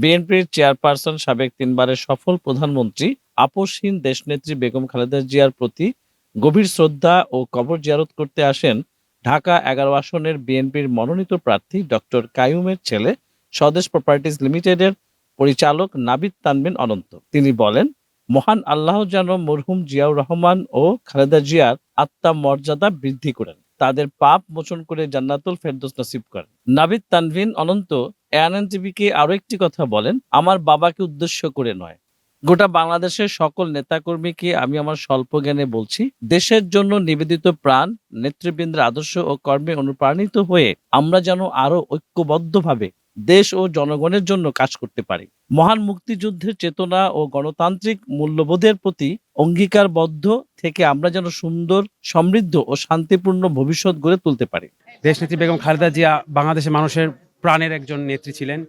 বিএনপির চেয়ারপারসন সাবেক তিনবারের সফল প্রধানমন্ত্রী আপসহীন দেশনেত্রী বেগম খালেদা জিয়ার প্রতি গভীর শ্রদ্ধা ও কবর জিয়ারত করতে আসেন ঢাকা ১১ আসনের বিএনপির মনোনীত প্রার্থী ডক্টর কাইয়ুমের ছেলে স্বদেশ প্রপার্টিজ লিমিটেডের পরিচালক নাবিদ তানভীর অনন্ত। তিনি বলেন, মহান আল্লাহ যেন মরহুম জিয়াউর রহমান ও খালেদা জিয়ার আত্মার মর্যাদা বৃদ্ধি করেন, তাদের পাপ মোচন করে জান্নাতুল ফেরদৌস নসিব করেন। নাবিদ তানভীর অনন্ত এএনএন-টিভিকে আরো একটি কথা বলেন, আমার বাবাকে উদ্দেশ্য করে নয়, গোটা বাংলাদেশের সকল নেতাকর্মীকে আমি আমার স্বল্প জ্ঞানে বলছি, দেশের জন্য নিবেদিত প্রাণ নেতৃবৃন্দের আদর্শ ও কর্মে অনুপ্রাণিত হয়ে আমরা যেন আরো ঐক্যবদ্ধভাবে দেশ ও জনগণের জন্য কাজ করতে পারি। মহান মুক্তিযুদ্ধের চেতনা ও গণতান্ত্রিক মূল্যবোধের প্রতি অঙ্গীকারবদ্ধ থেকে আমরা যেন সুন্দর, সমৃদ্ধ ও শান্তিপূর্ণ ভবিষ্যৎ গড়ে তুলতে পারি। দেশনেত্রী বেগম খালেদা জিয়া বাংলাদেশের মানুষের প্রাণের একজন নেত্রী ছিলেন।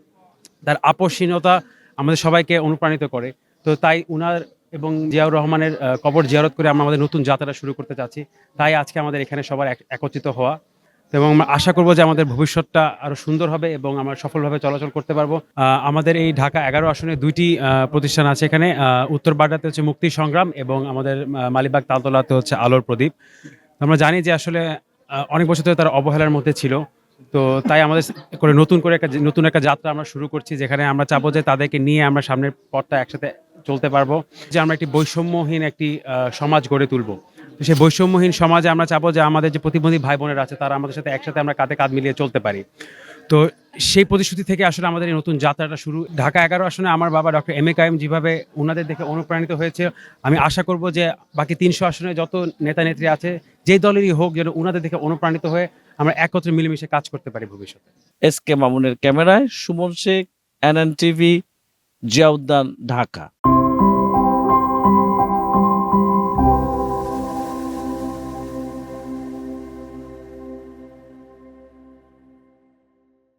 তার আপসহীনতা আমাদের সবাইকে অনুপ্রাণিত করে। তো তাই উনার এবং জিয়াউর রহমানের কবর জিয়ারত করে আমরা আমাদের নতুন যাত্রাটা শুরু করতে চাচ্ছি। তাই আজকে আমাদের এখানে সবার একত্রিত হওয়া এবং আমরা আশা করব যে আমাদের ভবিষ্যৎটা আরো সুন্দর হবে এবং আমরা সফলভাবে চলাচল করতে পারবো। আমাদের এই ঢাকা ১১ আসনে ২টি প্রতিষ্ঠান আছে এখানে। উত্তর বাড্ডাতে হচ্ছে মুক্তি সংগ্রাম এবং আমাদের মালিবাগ তালতলাতে হচ্ছে আলোর প্রদীপ। আমরা জানি যে আসলে অনেক বছর ধরে তারা অবহেলার মধ্যে ছিল। তো তাই আমাদের নতুন একটা যাত্রা আমরা শুরু করছি, যেখানে আমরা চাবো যে তাদেরকে নিয়ে আমরা সামনের পথটা একসাথে চলতে পারবো। যে আমরা একটি বৈষম্যহীন একটি সমাজ গড়ে তুলবো। তো সেই বৈষম্যহীন সমাজে আমরা চাবো যে আমাদের যে প্রতিবন্ধী ভাই বোনেরা আছে তারা আমাদের সাথে একসাথে আমরা কাঁধে কাঁধ মিলিয়ে চলতে পারি। তো সেই প্রতিশ্রুতি থেকে আসলে আমাদের এই নতুন যাত্রাটা শুরু। ঢাকা ১১ আসনে আমার বাবা ডক্টর এম এ কাইয়ুম যেভাবে ওনাদের দেখে অনুপ্রাণিত হয়েছে, আমি আশা করব যে বাকি ৩০০ আসনে যত নেতা নেত্রী আছে যেই দলেরই হোক যেন ওনাদের দেখে অনুপ্রাণিত হয়ে আমরা একত্রে মিলেমিশে কাজ করতে পারি ভবিষ্যতে। এস কে মামুনের ক্যামেরায় সুমন শেখ, এএনএন টিভি, জিয়াউদ্দান, ঢাকা।